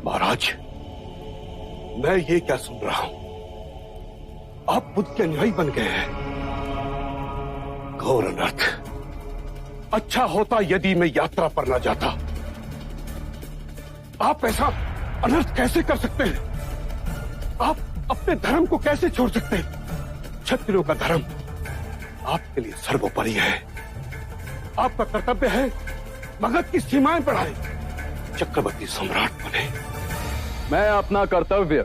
महाराज, मैं ये क्या सुन रहा हूं? आप बुद्ध के अनुयायी बन गए हैं। घोर अनर्थ। अच्छा होता यदि मैं यात्रा पर न जाता। आप ऐसा अनर्थ कैसे कर सकते हैं? आप अपने धर्म को कैसे छोड़ सकते हैं? क्षत्रियों का धर्म आपके लिए सर्वोपरि है। आपका कर्तव्य है मगध की सीमाएं बढ़ाएं, चक्रवर्ती सम्राट बने। मैं अपना कर्तव्य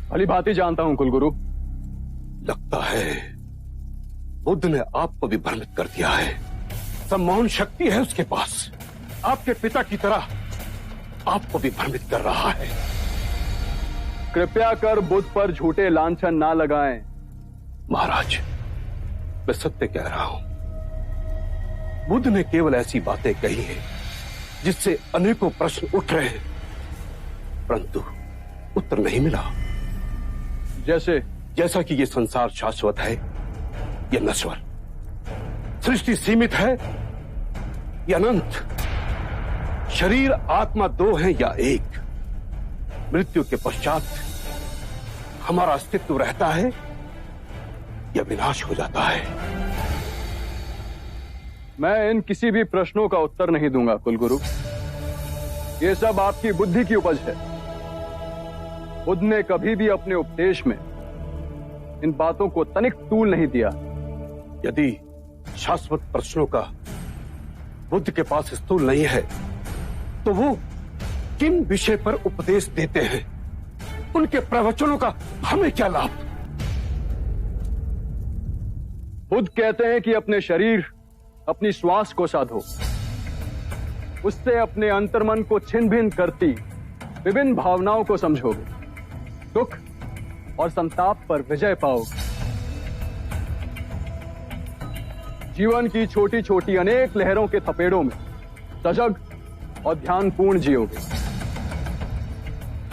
भली भांति जानता हूं कुलगुरु। लगता है बुद्ध ने आपको भी भ्रमित कर दिया है। सम्मोहन शक्ति है उसके पास। आपके पिता की तरह आपको भी भ्रमित कर रहा है। कृपया कर बुद्ध पर झूठे लांछन ना लगाएं। महाराज, मैं सत्य कह रहा हूं। बुद्ध ने केवल ऐसी बातें कही हैं जिससे अनेकों प्रश्न उठ रहे हैं, परंतु उत्तर नहीं मिला। जैसा कि ये संसार शाश्वत है या नश्वर, सृष्टि सीमित है या अनंत, शरीर आत्मा दो हैं या एक, मृत्यु के पश्चात हमारा अस्तित्व रहता है या विनाश हो जाता है। मैं इन किसी भी प्रश्नों का उत्तर नहीं दूंगा कुलगुरु। ये सब आपकी बुद्धि की उपज है। बुद्ध ने कभी भी अपने उपदेश में इन बातों को तनिक तूल नहीं दिया। यदि शाश्वत प्रश्नों का बुद्ध के पास स्थूल नहीं है, तो वो किन विषय पर उपदेश देते हैं? उनके प्रवचनों का हमें क्या लाभ? बुद्ध कहते हैं कि अपने शरीर, अपनी श्वास को साधो, उससे अपने अंतर्मन को छिन्न भिन्न करती विभिन्न भावनाओं को समझोगे, दुख और संताप पर विजय पाओगे, जीवन की छोटी छोटी अनेक लहरों के थपेड़ों में सजग और ध्यानपूर्ण जियोगे।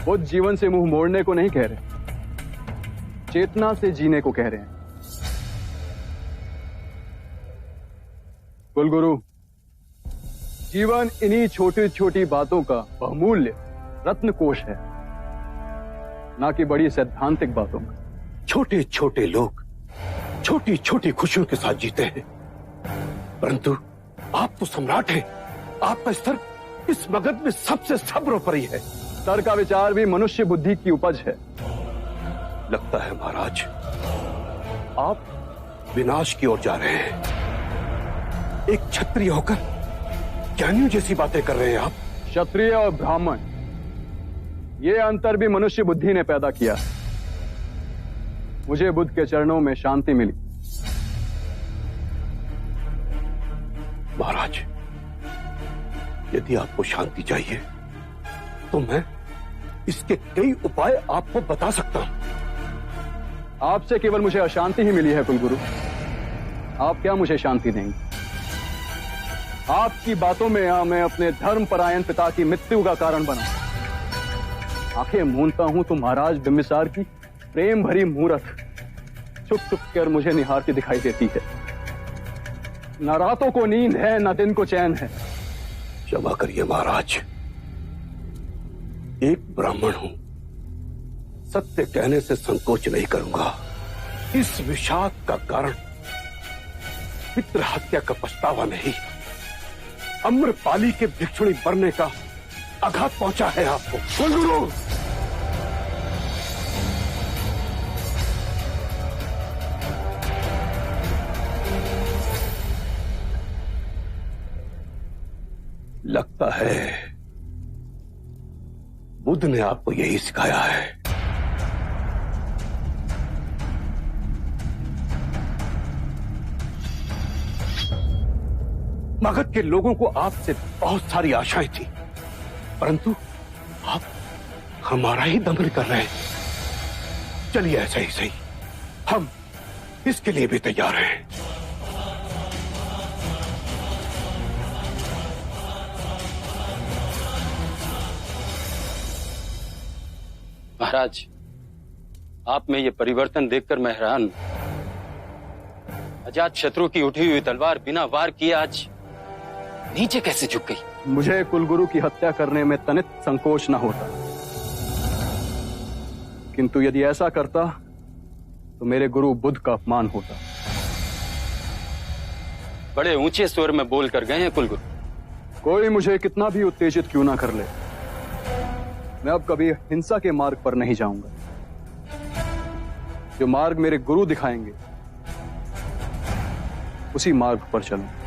बुद्ध जीवन से मुंह मोड़ने को नहीं कह रहे, चेतना से जीने को कह रहे हैं। कुलगुरु, जीवन इन्हीं छोटी छोटी बातों का बहुमूल्य रत्नकोश है, ना कि बड़ी सैद्धांतिक बातों का। छोटे छोटे लोग छोटी छोटी खुशियों के साथ जीते हैं, परंतु आप तो सम्राट हैं। आपका स्तर इस मगध में सबसे सर्वोपरि है। स्तर का विचार भी मनुष्य बुद्धि की उपज है। लगता है महाराज, आप विनाश की ओर जा रहे हैं। एक क्षत्रिय होकर ज्ञानियों जैसी बातें कर रहे हैं आप। क्षत्रिय और ब्राह्मण, ये अंतर भी मनुष्य बुद्धि ने पैदा किया। मुझे बुद्ध के चरणों में शांति मिली। महाराज, यदि आपको शांति चाहिए तो मैं इसके कई उपाय आपको बता सकता हूं। आपसे केवल मुझे अशांति ही मिली है कुलगुरु। आप क्या मुझे शांति देंगे? आपकी बातों में मैं अपने धर्मपरायण पिता की मृत्यु का कारण बना। आंखें मूंदता हूं तो महाराज बिंबिसार की प्रेम भरी मूरत चुप चुप कर मुझे निहारती दिखाई देती है। न रातों को नींद है, न दिन को चैन है। क्षमा करिए महाराज, एक ब्राह्मण हूं, सत्य कहने से संकोच नहीं करूंगा। इस विषाद का कारण पितृ हत्या का पछतावा नहीं, अम्रपाली के भिक्षुणी बनने का आघात पहुंचा है आपको। कुलगुरु, लगता है बुद्ध ने आपको यही सिखाया है। मगध के लोगों को आपसे बहुत सारी आशाएं थी, परंतु आप हमारा ही दमन कर रहे हैं। चलिए ऐसा ही सही, हम इसके लिए भी तैयार हैं। महाराज, आप में ये परिवर्तन देखकर मैं हैरान हूं। अजात शत्रु की उठी हुई तलवार बिना वार किए आज नीचे कैसे झुक गई? मुझे कुलगुरु की हत्या करने में तनिक संकोच न होता। किंतु यदि ऐसा करता तो मेरे गुरु बुद्ध का अपमान होता। बड़े ऊंचे स्वर में बोल कर गए हैं कुलगुरु। कोई मुझे कितना भी उत्तेजित क्यों ना कर ले, मैं अब कभी हिंसा के मार्ग पर नहीं जाऊंगा। जो मार्ग मेरे गुरु दिखाएंगे उसी मार्ग पर चलूं।